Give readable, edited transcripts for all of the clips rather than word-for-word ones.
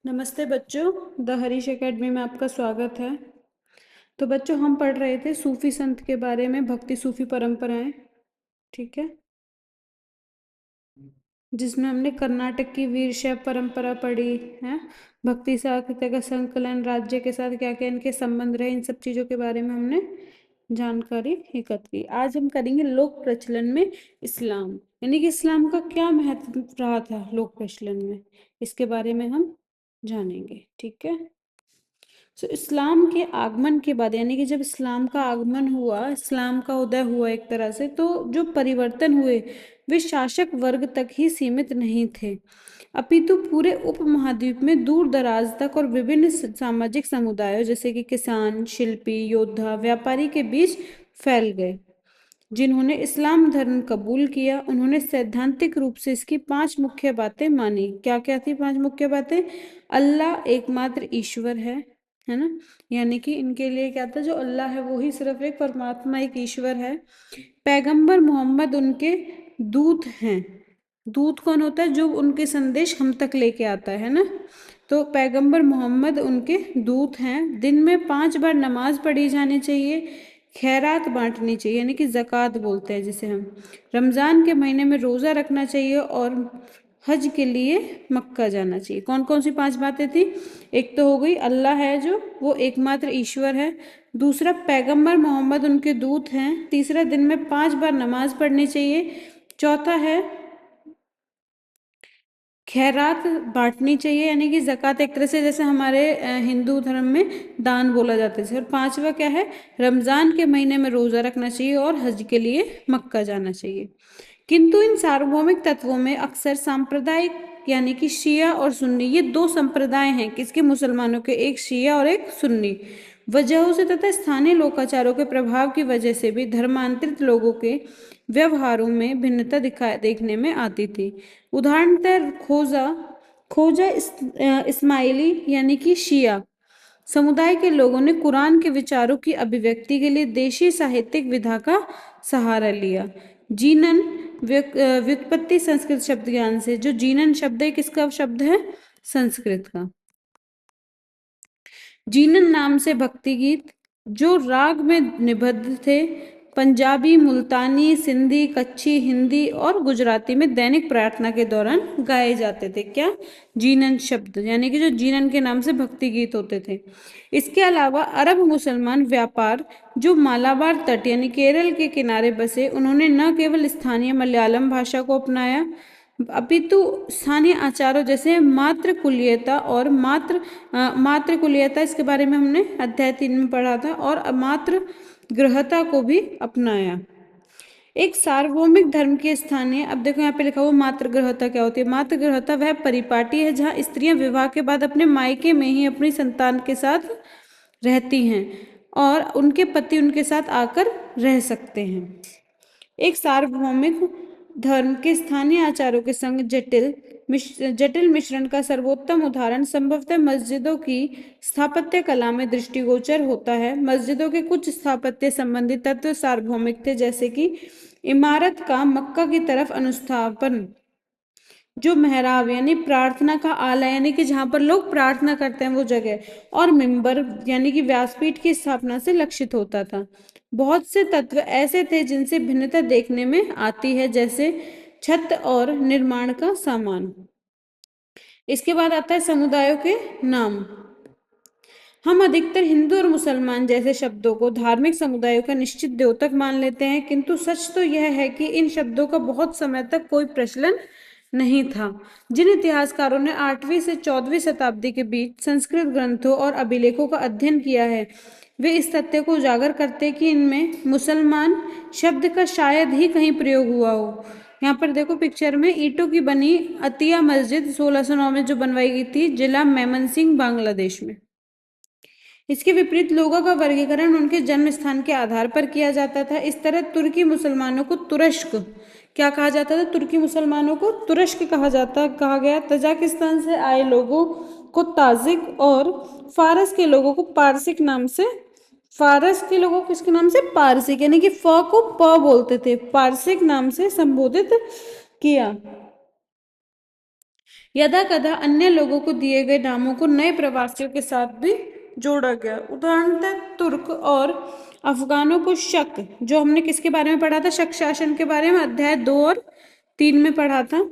नमस्ते बच्चों। The Harish academy में आपका स्वागत है। तो बच्चों, हम पढ़ रहे थे सूफी संत के बारे में, भक्ति सूफी परंपराएं। ठीक है, जिसमें हमने कर्नाटक की वीर शैव परंपरा पढ़ी है, भक्ति साहित्य का संकलन, राज्य के साथ क्या क्या इनके संबंध रहे, इन सब चीज़ों के बारे में हमने जानकारी एकत्र की। आज हम करेंगे लोक प्रचलन में इस्लाम, यानी कि इस्लाम का क्या महत्व रहा था लोक प्रचलन में, इसके बारे में हम जानेंगे। ठीक है। तो इस्लाम के आगमन के बाद, यानी कि जब इस्लाम का आगमन हुआ, इस्लाम का उदय हुआ एक तरह से, तो जो परिवर्तन हुए वे शासक वर्ग तक ही सीमित नहीं थे, अपितु पूरे उपमहाद्वीप में दूर दराज तक और विभिन्न सामाजिक समुदायों जैसे कि किसान, शिल्पी, योद्धा, व्यापारी के बीच फैल गए। जिन्होंने इस्लाम धर्म कबूल किया, उन्होंने सैद्धांतिक रूप से इसकी 5 मुख्य बातें मानी। क्या क्या थी 5 मुख्य बातें? अल्लाह एकमात्र ईश्वर है ना, यानी कि इनके लिए क्या था, जो अल्लाह है वो ही सिर्फ एक परमात्मा, एक ईश्वर है। पैगंबर मोहम्मद उनके दूत हैं। दूत कौन होता है? जो उनके संदेश हम तक लेके आता है ना। तो पैगंबर मोहम्मद उनके दूत हैं। दिन में 5 बार नमाज पढ़ी जानी चाहिए, खैरात बांटनी चाहिए, यानी कि ज़कात बोलते हैं जिसे हम। रमज़ान के महीने में रोज़ा रखना चाहिए और हज के लिए मक्का जाना चाहिए। कौन कौन सी 5 बातें थी? एक तो हो गई अल्लाह है जो, वो एकमात्र ईश्वर है। दूसरा, पैगंबर मोहम्मद उनके दूत हैं। तीसरा, दिन में 5 बार नमाज पढ़नी चाहिए। चौथा है खैरात बांटनी चाहिए, यानी कि ज़कात एक तरह से जैसे हमारे हिंदू धर्म में दान बोला जाता है। और पांचवा क्या है? रमज़ान के महीने में रोज़ा रखना चाहिए और हज के लिए मक्का जाना चाहिए। किंतु इन सार्वभौमिक तत्वों में अक्सर सांप्रदायिक, यानी कि शिया और सुन्नी, ये 2 संप्रदाय हैं किसके? मुसलमानों के, एक शिया और एक सुन्नी। वजहों से तथा स्थानीय लोकाचारों के प्रभाव की वजह से भी धर्मांतरित लोगों के व्यवहारों में भिन्नता देखने में आती थी। उदाहरणतः खोजा खोजा इस्माइली, यानी कि शिया समुदाय के लोगों ने कुरान के विचारों की अभिव्यक्ति के लिए देशी साहित्यिक विधा का सहारा लिया। जीनन व्युत्पत्ति संस्कृत शब्द ज्ञान से। जो जीनन शब्द है, किसका शब्द है? संस्कृत का। जीनन नाम से भक्ति गीत जो राग में निबद्ध थे, पंजाबी, मुल्तानी, सिंधी, कच्छी, हिंदी और गुजराती में दैनिक प्रार्थना के दौरान गाए जाते थे। क्या? जीनन शब्द, यानी कि जो जीनन के नाम से भक्ति गीत होते थे। इसके अलावा अरब मुसलमान व्यापार जो मालाबार तट यानी केरल के किनारे बसे, उन्होंने न केवल स्थानीय मलयालम भाषा को अपनाया, अपितु स्थानीय आचारों जैसे मातृकुल्यता और मातृकुल्यता, इसके बारे में हमने अध्याय 3 में पढ़ा था, और मातृ गृहता को भी अपनाया। एक सार्वभौमिक धर्म की स्थानीय, अब देखो यहाँ पे लिखा हुआ मातृगृहता क्या होती है। मातृगृहता वह परिपाटी है जहाँ स्त्रियां विवाह के बाद अपने मायके में ही अपनी संतान के साथ रहती हैं और उनके पति उनके साथ आकर रह सकते हैं। एक सार्वभौमिक धर्म के स्थानीय आचारों के संग जटिल मिश्रण का सर्वोत्तम उदाहरण संभवतः मस्जिदों की स्थापत्य कला में दृष्टिगोचर होता है। मस्जिदों के कुछ स्थापत्य संबंधी तत्व सार्वभौमिक थे, जैसे कि इमारत का मक्का की तरफ अनुस्थापन, जो मेहराब यानी प्रार्थना का आला, यानी कि जहां पर लोग प्रार्थना करते हैं वो जगह, और मिंबर यानी कि व्यासपीठ की स्थापना से लक्षित होता था। बहुत से तत्व ऐसे थे जिनसे भिन्नता देखने में आती है, जैसे छत और निर्माण का सामान। इसके बाद आता है समुदायों के नाम। हम अधिकतर हिंदू और मुसलमान जैसे शब्दों को धार्मिक समुदायों का निश्चित द्योतक मान लेते हैं, किंतु सच तो यह है कि इन शब्दों का बहुत समय तक कोई प्रचलन नहीं था। जिन इतिहासकारों ने 8वीं से 14वीं शताब्दी के बीच संस्कृत ग्रंथों और अभिलेखों का अध्ययन किया है, वे इस तथ्य को उजागर करते कि इनमें मुसलमान शब्द का शायद ही कहीं प्रयोग हुआ हो। यहाँ पर देखो पिक्चर में ईंटों की बनी अतिया मस्जिद 1609 में जो बनवाई गई थी, जिला मेमनसिंह, बांग्लादेश में। इसके विपरीत लोगों का वर्गीकरण उनके जन्म स्थान के आधार पर किया जाता था। इस तरह तुर्की मुसलमानों को तुरश्क क्या कहा जाता था? तुर्की मुसलमानों को तुरश्क कहा गया। तजाकिस्तान से आए लोगों को ताजिक और फारस के लोगों को पारसिक नाम से, फारस के लोगों को किसके नाम से? पारसिक, यानी कि फ को प बोलते थे, पारसिक नाम से संबोधित किया। यदा कदा अन्य लोगों को दिए गए नामों को नए प्रवासियों के साथ भी जोड़ा गया। उदाहरणतः तुर्क और अफगानों को शक, जो हमने किसके बारे में पढ़ा था, शक शासन के बारे में, अध्याय 2 और 3 में पढ़ा था,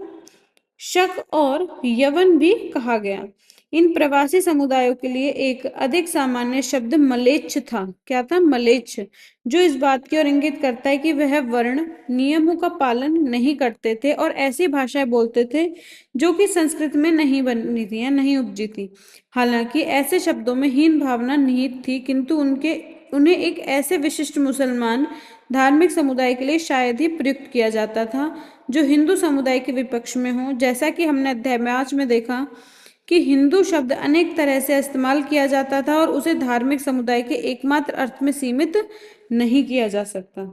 शक और यवन भी कहा गया। इन प्रवासी समुदायों के लिए एक अधिक सामान्य शब्द मलेच्छ था। क्या था? मलेच्छ, जो इस बात की ओर इंगित करता है कि वह वर्ण नियमों का पालन नहीं करते थे और ऐसी भाषाएं बोलते थे जो कि संस्कृत में नहीं बनी थी या नहीं उपजी थी। हालांकि ऐसे शब्दों में हीन भावना निहित थी, किंतु उन्हें एक ऐसे विशिष्ट मुसलमान धार्मिक समुदाय के लिए शायद ही प्रयुक्त किया जाता था जो हिंदू समुदाय के विपक्ष में हो। जैसा कि हमने अध्याय 5 में देखा कि हिंदू शब्द अनेक तरह से इस्तेमाल किया जाता था और उसे धार्मिक समुदाय के एकमात्र अर्थ में सीमित नहीं किया जा सकता।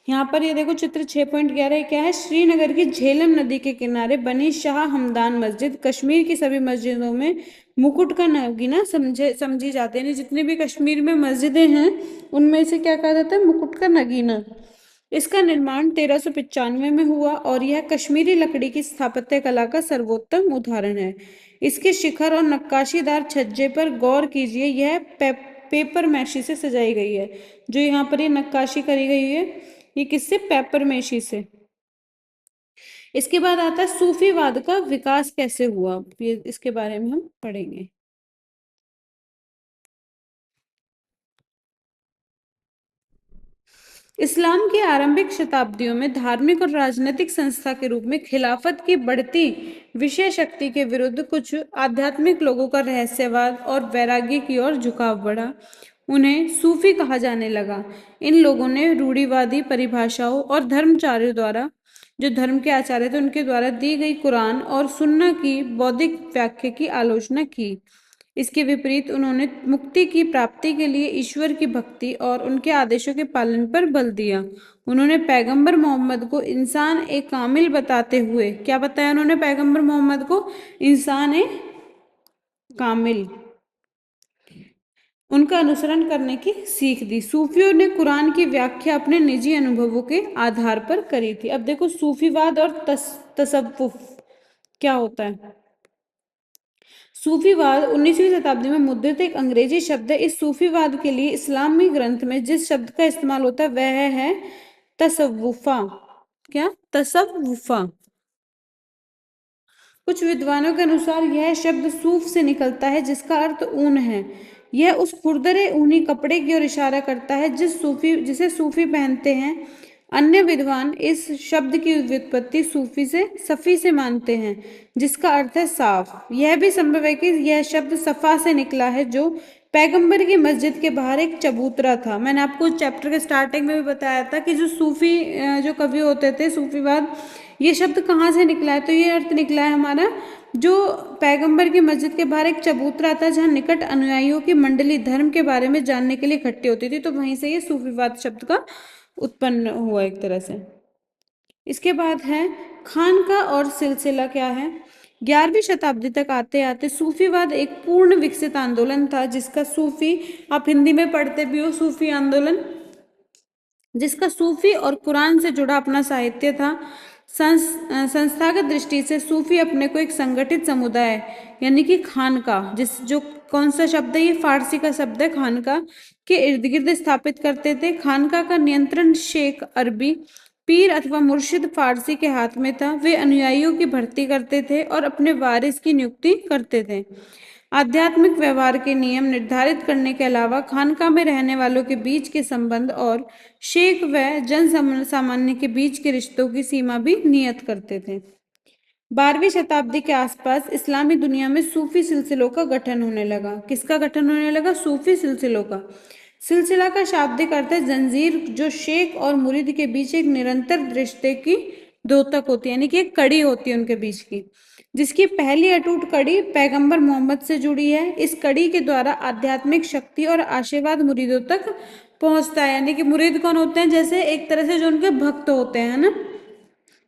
यहाँ पर ये देखो चित्र 6.11 क्या है? श्रीनगर की झेलम नदी के किनारे बनी शाह हमदान मस्जिद कश्मीर की सभी मस्जिदों में मुकुट का नगीना समझी जाती है। जितने भी कश्मीर में मस्जिदें हैं उनमें से क्या कहा जाता है? मुकुट का नगीना। इसका निर्माण 1395 में हुआ और यह कश्मीरी लकड़ी की स्थापत्य कला का सर्वोत्तम उदाहरण है। इसके शिखर और नक्काशीदार छज्जे पर गौर कीजिए, यह पेपर मैशी से सजाई गई है। जो यहाँ पर ये नक्काशी करी गई है, ये किससे? पेपर मैशी से। इसके बाद आता है सूफीवाद का विकास कैसे हुआ, ये इसके बारे में हम पढ़ेंगे। इस्लाम की आरंभिक शताब्दियों में धार्मिक और राजनीतिक संस्था के रूप में खिलाफत की बढ़ती विषय शक्ति के विरुद्ध कुछ आध्यात्मिक लोगों का रहस्यवाद और वैराग्य की ओर झुकाव बढ़ा। उन्हें सूफी कहा जाने लगा। इन लोगों ने रूढ़िवादी परिभाषाओं और धर्माचार्यों द्वारा, जो धर्म के आचार्य थे उनके द्वारा दी गई कुरान और सुन्ना की बौद्धिक व्याख्या की आलोचना की। इसके विपरीत उन्होंने मुक्ति की प्राप्ति के लिए ईश्वर की भक्ति और उनके आदेशों के पालन पर बल दिया। उन्होंने पैगंबर मोहम्मद को इंसान एक कामिल बताते हुए, क्या बताया उन्होंने पैगंबर मोहम्मद को? इंसान एक कामिल, उनका अनुसरण करने की सीख दी। सूफियों ने कुरान की व्याख्या अपने निजी अनुभवों के आधार पर करी थी। अब देखो सूफीवाद और तसव्वुफ क्या होता है। सूफीवाद 19वीं शताब्दी में मुद्रित एक अंग्रेजी शब्द है। इस सूफीवाद के लिए इस्लामी ग्रंथ में जिस शब्द का इस्तेमाल होता है वह है तसव्वुफा। क्या? तसव्वुफा। कुछ विद्वानों के अनुसार यह शब्द सूफ से निकलता है जिसका अर्थ ऊन है। यह उस खुरदरे ऊनी कपड़े की ओर इशारा करता है जिसे सूफी पहनते हैं। अन्य विद्वान इस शब्द की व्युत्पत्ति सफ़ी से मानते हैं, जिसका अर्थ है साफ। यह भी संभव है कि यह शब्द सफ़ा से निकला है, जो पैगंबर की मस्जिद के बाहर एक चबूतरा था। मैंने आपको चैप्टर के स्टार्टिंग में भी बताया था कि जो सूफी जो कवि होते थे, सूफीवाद, ये शब्द कहाँ से निकला है? तो ये अर्थ निकला है हमारा, जो पैगंबर की मस्जिद के बाहर एक चबूतरा था जहाँ निकट अनुयायियों की मंडली धर्म के बारे में जानने के लिए इकट्ठी होती थी, तो वहीं से ये सूफीवाद शब्द का उत्पन्न हुआ एक तरह से। इसके बाद है खानका और सिलसिला क्या है। 11वीं शताब्दी तक आते आते सूफीवाद एक पूर्ण विकसित आंदोलन था, जिसका सूफी, आप हिंदी में पढ़ते भी हो, सूफी आंदोलन, जिसका सूफी और कुरान से जुड़ा अपना साहित्य था। संस्थागत दृष्टि से सूफी अपने को एक संगठित समुदाय यानी कि खानका, जो कौन सा शब्द है? ये फारसी का शब्द है, खानका, के इर्द गिर्द स्थापित करते थे। खानका का नियंत्रण शेख अरबी, पीर अथवा मुर्शिद फारसी के हाथ में था। वे अनुयायियों की भर्ती करते थे और अपने वारिस की नियुक्ति करते थे। आध्यात्मिक व्यवहार के नियम निर्धारित करने के अलावा खानका में रहने वालों के बीच के संबंध और शेख व जन सामान्य के बीच के रिश्तों की सीमा भी नियत करते थे। 12वीं शताब्दी के आसपास इस्लामी दुनिया में सूफी सिलसिलों का गठन होने लगा। किसका गठन होने लगा? सूफी सिलसिलों का। सिलसिला का शाब्दिक अर्थ है जंजीर, जो शेख और मुरीद के बीच एक निरंतर रिश्ते की द्योतक होती है, यानी कि एक कड़ी होती है उनके बीच की, जिसकी पहली अटूट कड़ी पैगंबर मोहम्मद से जुड़ी है। इस कड़ी के द्वारा आध्यात्मिक शक्ति और आशीर्वाद मुरीदों तक पहुंचता है। यानी कि मुरीद कौन होते हैं? जैसे एक तरह से जो उनके भक्त होते हैं ना।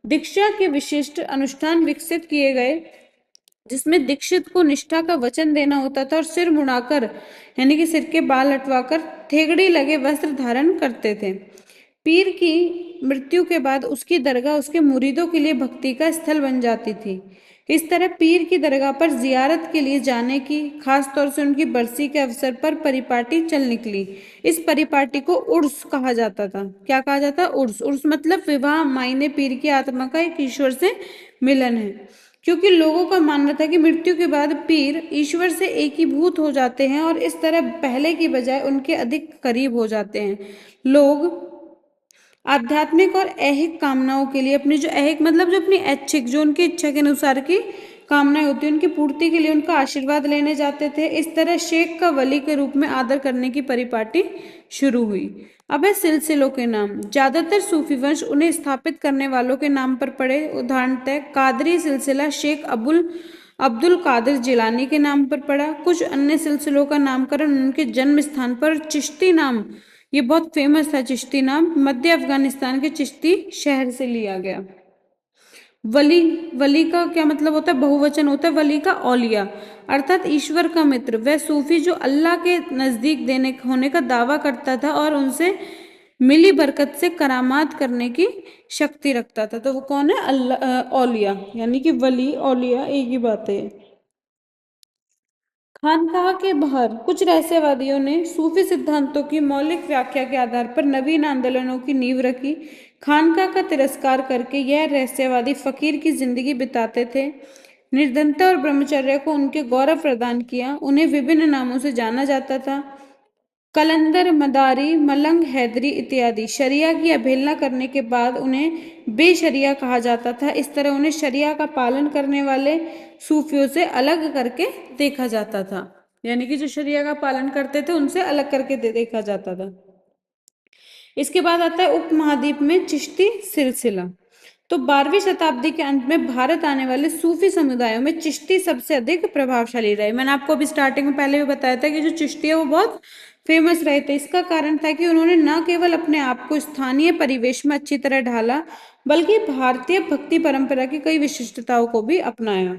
दीक्षा के विशिष्ट अनुष्ठान विकसित किए गए, जिसमें दीक्षित को निष्ठा का वचन देना होता था और सिर मुड़ाकर, यानी कि सिर के बाल हटवाकर थेगड़ी लगे वस्त्र धारण करते थे। पीर की मृत्यु के बाद उसकी दरगाह उसके मुरीदों के लिए भक्ति का स्थल बन जाती थी। इस तरह पीर की दरगाह पर जियारत के लिए जाने की, खास तौर से उनकी बरसी के अवसर पर परिपाटी चल निकली। इस परिपाटी को उर्स कहा जाता था। क्या कहा जाता? उर्स। उर्स मतलब विवाह मायने पीर की आत्मा का एक ईश्वर से मिलन है, क्योंकि लोगों का मानना था कि मृत्यु के बाद पीर ईश्वर से एकीभूत हो जाते हैं और इस तरह पहले की बजाय उनके अधिक करीब हो जाते हैं। लोग आध्यात्मिक और ऐहिक कामनाओं के लिए अपनी, जो ऐहिक मतलब जो अपनी ऐच्छिक, जो उनकी इच्छा के अनुसार की कामनाएं होती है, उनकी पूर्ति के लिए उनका आशीर्वाद लेने जाते थे। इस तरह शेख का वली के रूप में आदर करने की परिपाटी शुरू हुई। अब है सिलसिलों के नाम। ज्यादातर सूफी वंश उन्हें स्थापित करने वालों के नाम पर पड़े। उदाहरणतः कादरी सिलसिला शेख अब्दुल कादिर जिलानी के नाम पर पड़ा। कुछ अन्य सिलसिलों का नामकरण उनके जन्म स्थान पर चिश्ती नाम, ये बहुत फेमस था चिश्ती नाम, मध्य अफगानिस्तान के चिश्ती शहर से लिया गया। वली, वली का क्या मतलब होता है? बहुवचन होता है वली का औलिया, अर्थात ईश्वर का मित्र। वह सूफी जो अल्लाह के नजदीक देने होने का दावा करता था और उनसे मिली बरकत से करामात करने की शक्ति रखता था। तो वो कौन है? अल्लाह औलिया, यानी कि वली औलिया एक ही बात है। खानकाह के बाहर कुछ रहस्यवादियों ने सूफी सिद्धांतों की मौलिक व्याख्या के आधार पर नवीन आंदोलनों की नींव रखी। खानकाह का तिरस्कार करके यह रहस्यवादी फकीर की जिंदगी बिताते थे। निर्धनता और ब्रह्मचर्य को उनके गौरव प्रदान किया। उन्हें विभिन्न नामों से जाना जाता था, कलंदर, मदारी, मलंग, हैदरी इत्यादि। शरिया की अवहेलना करने के बाद उन्हें बेशरिया कहा जाता था। इस तरह उन्हें शरिया का पालन करने वाले सूफियों से अलग करके देखा जाता था, यानी कि जो शरिया का पालन करते थे उनसे अलग करके देखा जाता था। इसके बाद आता है उपमहाद्वीप में चिश्ती सिलसिला। तो 12वीं शताब्दी के अंत में भारत आने वाले सूफी समुदायों में चिश्ती सबसे अधिक प्रभावशाली रहे। मैंने आपको अभी स्टार्टिंग में पहले भी बताया था कि जो चिश्ती है वो बहुत फेमस रहे थे। इसका कारण था कि उन्होंने न केवल अपने आप को स्थानीय परिवेश में अच्छी तरह ढाला, बल्कि भारतीय भक्ति परंपरा की कई विशिष्टताओं को भी अपनाया।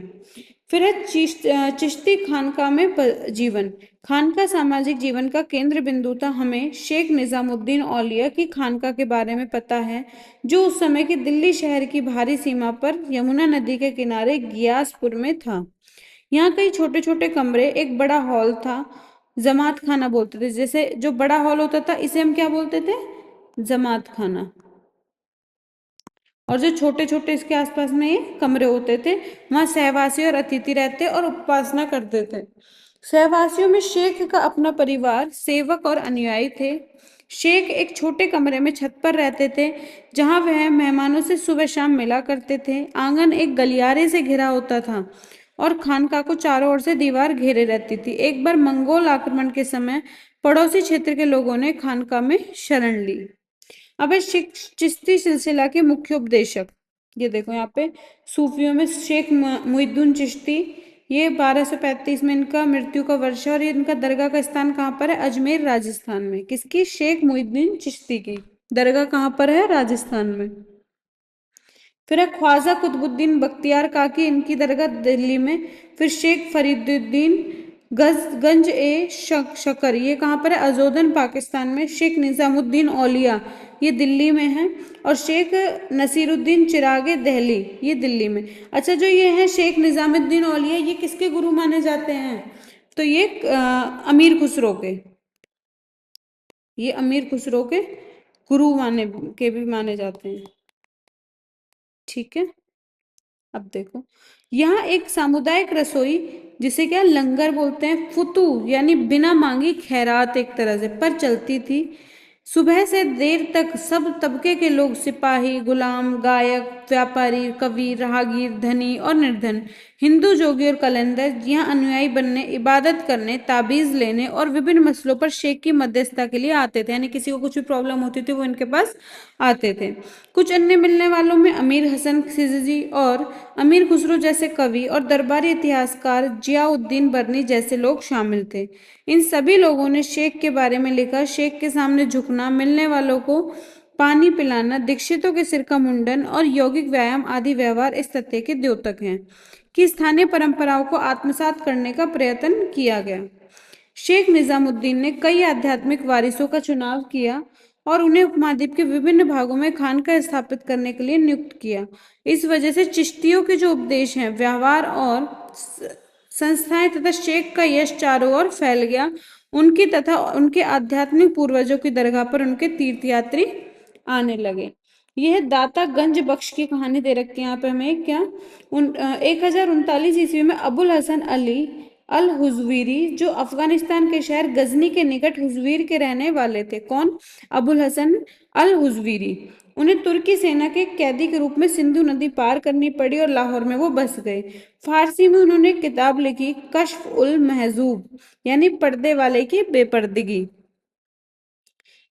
फिर है चिश्ती खानका में जीवन। खानका सामाजिक जीवन का केंद्र बिंदु था। हमें शेख निजामुद्दीन औलिया की खानका के बारे में पता है, जो उस समय के दिल्ली शहर की बाहरी सीमा पर यमुना नदी के किनारे गियासपुर में था। यहाँ कई छोटे छोटे कमरे, एक बड़ा हॉल था, जमात खाना बोलते थे। जैसे जो बड़ा हॉल होता था इसे हम क्या बोलते थे? जमात खाना। और जो छोटे छोटे इसके आसपास में ये कमरे होते थे, वहां सहवासी और अतिथि रहते और उपासना करते थे। सहवासियों में शेख का अपना परिवार, सेवक और अनुयायी थे। शेख एक छोटे कमरे में छत पर रहते थे, जहां वह मेहमानों से सुबह शाम मिला करते थे। आंगन एक गलियारे से घिरा होता था और खानका को चारों ओर से दीवार घेरे रहती थी। एक बार मंगोल आक्रमण के समय पड़ोसी क्षेत्र के लोगों ने खानका में शरण ली। अब है चिश्ती सिलसिला के मुख्य उपदेशक। ये देखो यहाँ पे सूफियों में शेख मुहिद्दीन चिश्ती, ये 1235 में इनका मृत्यु का वर्ष है और ये इनका दरगाह का स्थान कहाँ पर है? अजमेर राजस्थान में। किसकी? शेख मुहिद्दीन चिश्ती की दरगाह कहाँ पर है? राजस्थान में। फिर है ख्वाजा कुतुबुद्दीन बख्तियार काकी, इनकी दरगाह दिल्ली में। फिर शेख फरीदुद्दीन गंज ए शकर, ये कहाँ पर है? अजोदन पाकिस्तान में। शेख निजामुद्दीन औलिया, ये दिल्ली में है। और शेख नसीरुद्दीन चिरागे दहली, ये दिल्ली में। अच्छा, जो ये है शेख निजामुद्दीन औलिया, ये किसके गुरु माने जाते हैं? तो ये अमीर खुसरो के, ये अमीर खुसरो के गुरु माने के भी माने जाते हैं। ठीक है, अब देखो यहाँ एक सामुदायिक रसोई, जिसे क्या लंगर बोलते हैं, फुतू यानी बिना मांगी खैरात एक तरह से पर चलती थी। सुबह से देर तक सब तबके के लोग, सिपाही, गुलाम, गायक, व्यापारी, कवि, राहगीर, धनी और निर्धन, हिंदू, जोगी और कलंदर यहाँ अनुयायी बनने, इबादत करने, ताबीज लेने और विभिन्न मसलों पर शेख की मध्यस्थता के लिए आते थे। यानी किसी को कुछ भी प्रॉब्लम होती थी वो इनके पास आते थे। कुछ अन्य मिलने वालों में अमीर हसन खिलजी और अमीर खुसरो जैसे कवि और दरबारी इतिहासकार जियाउद्दीन बरनी जैसे लोग शामिल थे। इन सभी लोगों ने शेख के बारे में लिखा। शेख के सामने झुकना, मिलने वालों को पानी पिलाना, दीक्षितों के सिर का मुंडन और यौगिक व्यायाम आदि व्यवहार इस तथ्य के द्योतक हैं कि स्थानीय परंपराओं को आत्मसात करने का प्रयत्न किया गया। शेख निजामुद्दीन ने कई आध्यात्मिक वारिसों का चुनाव किया और उन्हें उपमहाद्वीप के विभिन्न भागों में खानका स्थापित करने के लिए नियुक्त किया। इस वजह से चिश्तियों के जो उपदेश हैं, व्यवहार और संस्थाएं तथा शेख का यश चारों ओर फैल गया। उनकी तथा उनके आध्यात्मिक पूर्वजों की दरगाह पर उनके तीर्थयात्री आने लगे। यह दाता गंज बख्श की कहानी दे रखी है यहाँ पे हमें। क्या 1039 ईस्वी में अबुल हसन अली अल हुजवीरी, जो अफगानिस्तान के शहर गजनी के निकट हुजवीर के रहने वाले थे। कौन? अबुल हसन अल हुजवीरी। उन्हें तुर्की सेना के कैदी के रूप में सिंधु नदी पार करनी पड़ी और लाहौर में वो बस गए। फारसी में उन्होंने एक किताब लिखी, कश्फ उल महजूब, यानी पर्दे वाले की बेपर्दगी,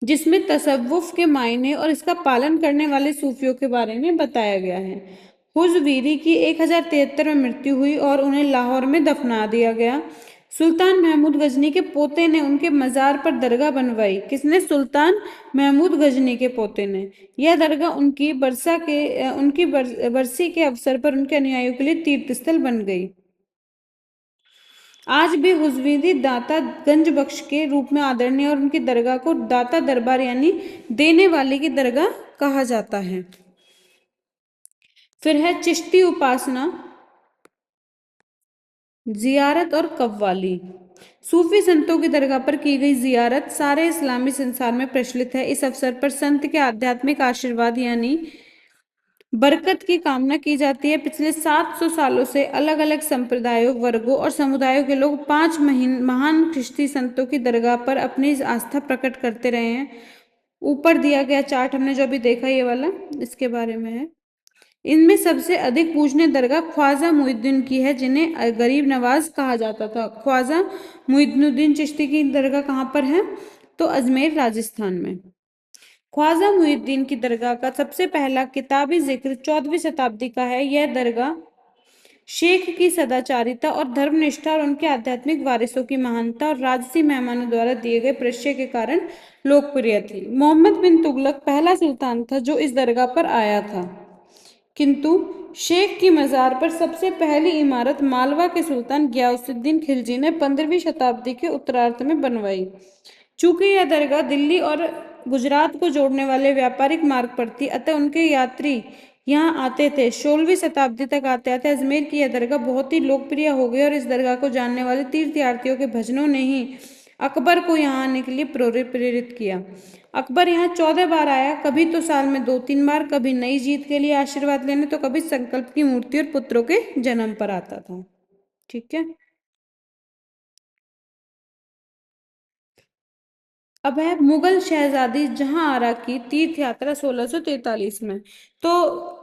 जिसमें तसव्वुफ के मायने और इसका पालन करने वाले सूफियों के बारे में बताया गया है। हुजवीरी की 1073 में मृत्यु हुई और उन्हें लाहौर में दफना दिया गया। सुल्तान महमूद गजनी के पोते ने उनके मजार पर दरगाह बनवाई। किसने? सुल्तान महमूद गजनी के पोते ने। यह दरगाह उनकी बरसी के अवसर पर उनके अनुयायियों के लिए तीर्थ स्थल बन गई। आज भी हुजवीरी दाता गंज बख्श के रूप में आदरणीय और उनकी दरगाह को दाता दरबार यानी देने वाले की दरगाह कहा जाता है। फिर है चिश्ती उपासना, जियारत और कव्वाली। सूफी संतों की दरगाह पर की गई जियारत सारे इस्लामी संसार में प्रचलित है। इस अवसर पर संत के आध्यात्मिक आशीर्वाद यानी बरकत की कामना की जाती है। पिछले 700 सालों से अलग अलग संप्रदायों, वर्गों और समुदायों के लोग 5 महान चिश्ती संतों की दरगाह पर अपनी आस्था प्रकट करते रहे हैं। ऊपर दिया गया चार्ट हमने जो अभी देखा, ये वाला इसके बारे में है। इनमें सबसे अधिक पूजनीय दरगाह ख्वाजा मुइनुद्दीन की है, जिन्हें गरीब नवाज कहा जाता था। ख्वाजा मुइनुद्दीन चिश्ती की दरगाह कहाँ पर है? तो अजमेर, राजस्थान में। ख्वाजा मुइनुद्दीन की दरगाह का सबसे पहला किताबी जिक्र 14वीं शताब्दी का है। यह दरगाह शेख की सदाचारिता और धर्मनिष्ठा और उनके आध्यात्मिक वारिसों की महानता और राजसी मेहमानों द्वारा दिए गए प्रश्य के कारण लोकप्रिय थी। मोहम्मद बिन तुगलक पहला सुल्तान था जो इस दरगाह पर आया था, किंतु शेख की मजार पर सबसे पहली इमारत मालवा के सुल्तान गयासुद्दीन खिलजी ने 15वीं शताब्दी के उत्तरार्ध में बनवाई। चूंकि यह दरगाह दिल्ली और गुजरात को जोड़ने वाले व्यापारिक मार्ग पर थी, अतः उनके यात्री यहाँ आते थे। 16वीं शताब्दी तक आते आते अजमेर की यह दरगाह बहुत ही लोकप्रिय हो गई और इस दरगाह को जानने वाले तीर्थयात्रियों के भजनों ने ही अकबर को यहाँ आने के लिए प्रेरित किया। अकबर यहाँ 14 बार आया, कभी तो साल में 2-3 बार, कभी नई जीत के लिए आशीर्वाद लेने, तो कभी संकल्प की मूर्ति और पुत्रों के जन्म पर आता था। ठीक है। अब है मुगल शहजादी जहांआरा की तीर्थ यात्रा 1643 में। तो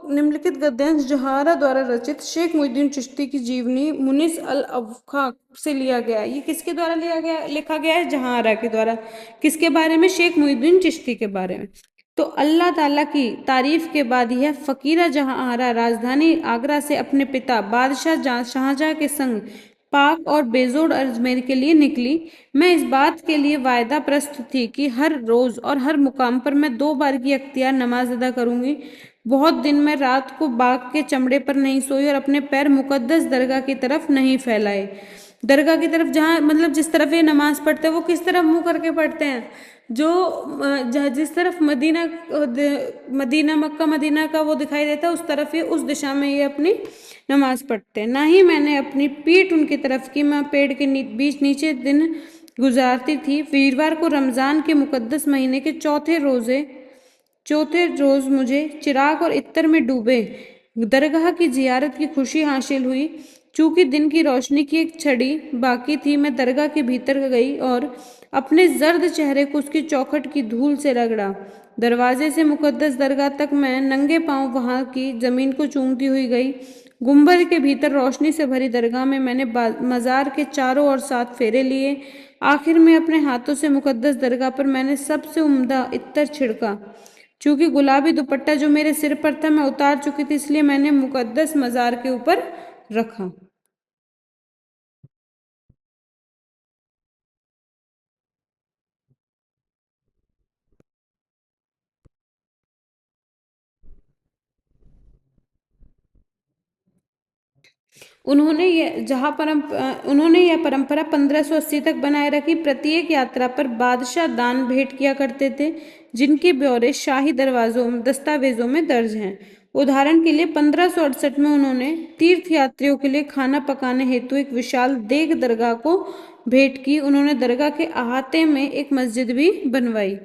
निम्नलिखित गद्यांश जहांआरा द्वारा रचित शेख मुइनुद्दीन चिश्ती की जीवनी मुनिस अल अवखा से लिया गया है। ये किसके द्वारा लिया गया, लिखा गया है? जहांआरा के द्वारा। किसके बारे में? शेख मुइनुद्दीन चिश्ती के बारे में। तो अल्लाह ताला की तारीफ के बाद यह फकीरा जहांआरा राजधानी आगरा से अपने पिता बादशाह शाहजहां के संग पाक और बेजोड़ अजमेर के लिए निकली। मैं इस बात के लिए वायदा प्रस्त थी कि हर रोज और हर मुकाम पर मैं 2 बार की अख्तियार नमाज अदा करूंगी। बहुत दिन में रात को बाघ के चमड़े पर नहीं सोई और अपने पैर मुकद्दस दरगाह की तरफ नहीं फैलाए। दरगाह की तरफ, जहाँ मतलब जिस तरफ ये नमाज पढ़ते हैं वो किस तरफ मुंह करके पढ़ते हैं? जो जिस तरफ मदीना मक्का मदीना का वो दिखाई देता है, उस तरफ ये, उस दिशा में ये अपनी नमाज पढ़ते हैं। ना ही मैंने अपनी पीठ उनकी तरफ की, मैं पेड़ के बीच नीचे दिन गुजारती थी। वीरवार को रमजान के मुकद्दस महीने के चौथे रोज मुझे चिराग और इत्तर में डूबे दरगाह की जियारत की खुशी हासिल हुई। चूंकि दिन की रोशनी की एक छड़ी बाकी थी, मैं दरगाह के भीतर गई और अपने जर्द चेहरे को उसकी चौखट की धूल से रगड़ा। दरवाजे से मुकद्दस दरगाह तक मैं नंगे पांव वहां की जमीन को चूमती हुई गई। गुंबद के भीतर रोशनी से भरी दरगाह में मैंने मजार के चारों ओर 7 फेरे लिए। आखिर में अपने हाथों से मुकद्दस दरगाह पर मैंने सबसे उम्दा इत्तर छिड़का। चूंकि गुलाबी दुपट्टा जो मेरे सिर पर था मैं उतार चुकी थी, इसलिए मैंने मुकद्दस मजार के ऊपर रखा। उन्होंने यह परंपरा 1580 तक बनाए रखी। प्रत्येक यात्रा पर बादशाह दान भेंट किया करते थे, जिनके ब्यौरे शाही दस्तावेजों में दर्ज हैं। उदाहरण के लिए 1568 में उन्होंने तीर्थयात्रियों के लिए खाना पकाने हेतु एक विशाल देग दरगाह को भेंट की। उन्होंने दरगाह के अहाते में एक मस्जिद भी बनवाई।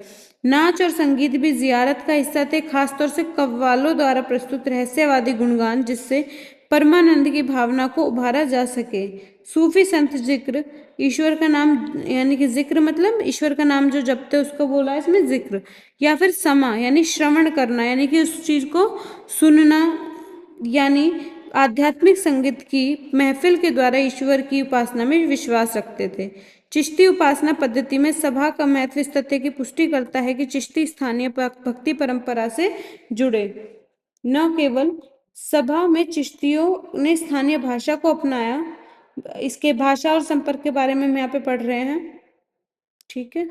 नाच और संगीत भी जियारत का हिस्सा थे, खासतौर से कव्वालों द्वारा प्रस्तुत रहस्यवादी गुणगान, जिससे परमानंद की भावना को उभारा जा सके। सूफी संत जिक्र, ईश्वर का नाम, यानी कि जिक्र मतलब ईश्वर का नाम जो जपते हैं उसको बोला है इसमें जिक्र, या फिर समा यानी श्रवण करना, यानी कि उस चीज को सुनना, यानी आध्यात्मिक संगीत की महफिल के द्वारा ईश्वर की उपासना में विश्वास रखते थे। चिश्ती उपासना पद्धति में सभा का महत्व इस तथ्य की पुष्टि करता है कि चिश्ती स्थानीय भक्ति परंपरा से जुड़े। न केवल सभा में चिश्तियों ने स्थानीय भाषा को अपनाया, इसके भाषा और संपर्क के बारे में हम यहाँ पे पढ़ रहे हैं। ठीक है।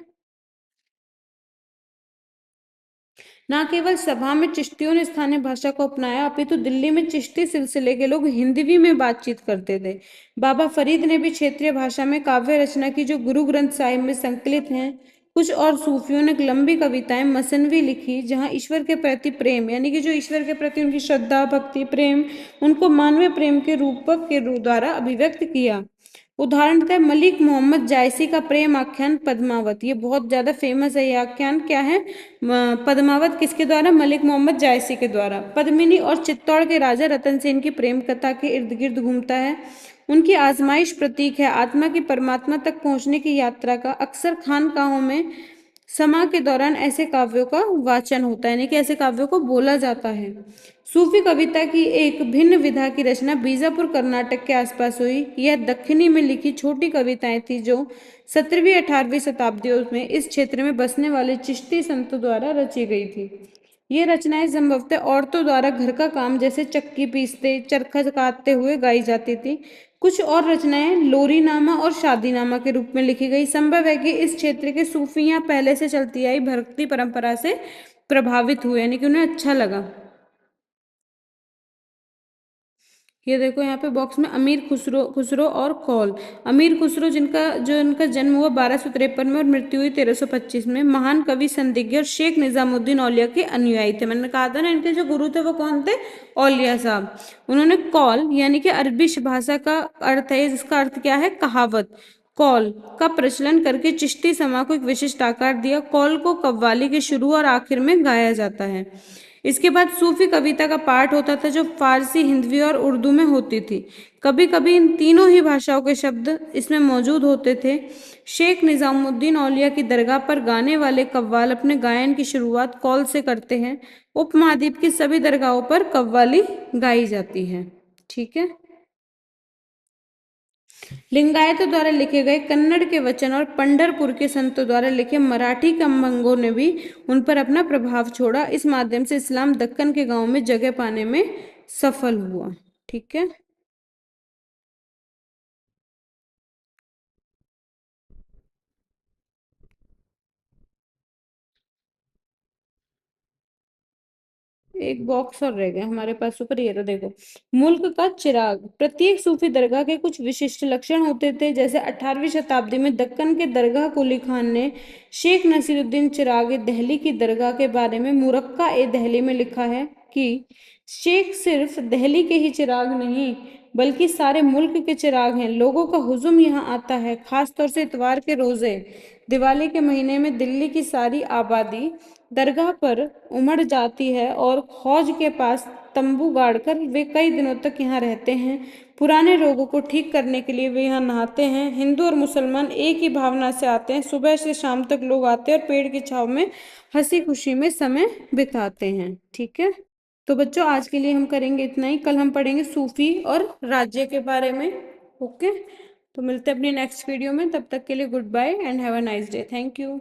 न केवल सभा में चिश्तियों ने स्थानीय भाषा को अपनाया, अपितु दिल्ली में चिश्ती सिलसिले के लोग हिंदवी में बातचीत करते थे। बाबा फरीद ने भी क्षेत्रीय भाषा में काव्य रचना की, जो गुरु ग्रंथ साहिब में संकलित हैं। कुछ और सूफियों ने लंबी कविताएं मसनवी लिखी, जहां ईश्वर के प्रति प्रेम, यानी कि जो ईश्वर के प्रति उनकी श्रद्धा भक्ति प्रेम, उनको मानवीय प्रेम के रूपक के द्वारा अभिव्यक्त किया। उदाहरणतः मलिक मोहम्मद जायसी का प्रेम आख्यान पद्मावत, ये बहुत ज्यादा फेमस है। ये आख्यान क्या है? पद्मावत किसके द्वारा? मलिक मोहम्मद जायसी के द्वारा। पद्मिनी और चित्तौड़ के राजा रतन सेन की प्रेम कथा के इर्द गिर्द घूमता है। उनकी आजमाइश प्रतीक है आत्मा की परमात्मा तक पहुंचने की यात्रा का। अक्सर खानकाहों में समा के दौरान ऐसे काव्यों का वाचन होता है, यानी कि ऐसे काव्यों को बोला जाता है। सूफी कविता की एक भिन्न विधा की रचना बीजापुर कर्नाटक के आसपास हुई। यह दक्षिणी में लिखी छोटी कविताएं थी, जो 17वीं 18वीं शताब्दियों में इस क्षेत्र में बसने वाले चिश्ती संतों द्वारा रची गई थी। ये रचनाएं संभवतः औरतों द्वारा घर का काम जैसे चक्की पीसते, चरखा काटते हुए गाई जाती थी। कुछ और रचनाएं लोरीनामा और शादीनामा के रूप में लिखी गई। संभव है कि इस क्षेत्र के सूफियां पहले से चलती आई भक्ति परंपरा से प्रभावित हुए, यानी कि उन्हें अच्छा लगा। ये देखो यहाँ पे बॉक्स में अमीर खुसरो खुसरो और कौल। अमीर खुसरो इनका जन्म हुआ 1253 में और मृत्यु हुई 1325 में। महान कवि, संदिग्ध और शेख निजामुद्दीन औलिया के अनुयायी थे। मैंने कहा था ना, इनके जो गुरु थे वो कौन थे? औलिया साहब। उन्होंने कौल यानी कि अरबी भाषा का अर्थ है, जिसका अर्थ क्या है? कहावत। कौल का प्रचलन करके चिश्ती समा को एक विशिष्ट आकार दिया। कौल को कव्वाली के शुरू और आखिर में गाया जाता है। इसके बाद सूफी कविता का पाठ होता था, जो फारसी, हिंदवी और उर्दू में होती थी। कभी कभी इन तीनों ही भाषाओं के शब्द इसमें मौजूद होते थे। शेख निजामुद्दीन औलिया की दरगाह पर गाने वाले कव्वाल अपने गायन की शुरुआत कौल से करते हैं। उपमहाद्वीप की सभी दरगाहों पर कव्वाली गाई जाती है। ठीक है। लिंगायतों द्वारा लिखे गए कन्नड़ के वचन और पंढरपुर के संतों द्वारा लिखे मराठी कम्बंगों ने भी उन पर अपना प्रभाव छोड़ा। इस माध्यम से इस्लाम दक्कन के गांवों में जगह पाने में सफल हुआ। ठीक है। एक बॉक्स और रह गया हमारे पास ऊपर, ये रहा देखो। मुल्क का चिराग। प्रत्येक सूफी दरगाह के कुछ विशिष्ट लक्षण होते थे, जैसे 18वीं शताब्दी में दक्कन के दरगाह कुली खान ने शेख नसीरुद्दीन चिराग ए दहली की दरगाह के बारे में मुरक्का ए दहली में लिखा है कि शेख सिर्फ दहली के ही चिराग नहीं, बल्कि सारे मुल्क के चिराग हैं। लोगों का हुजूम यहाँ आता है, खास तौर से इतवार के रोजे। दिवाली के महीने में दिल्ली की सारी आबादी दरगाह पर उमड़ जाती है और हौज के पास तंबू गाड़कर वे कई दिनों तक यहाँ रहते हैं। पुराने रोगों को ठीक करने के लिए वे यहाँ नहाते हैं। हिंदू और मुसलमान एक ही भावना से आते हैं। सुबह से शाम तक लोग आते हैं और पेड़ की छांव में हंसी खुशी में समय बिताते हैं। ठीक है। तो बच्चों, आज के लिए हम करेंगे इतना ही। कल हम पढ़ेंगे सूफी और राज्य के बारे में। ओके। तो मिलते हैं अपनी नेक्स्ट वीडियो में। तब तक के लिए goodbye and have a nice day. Thank you.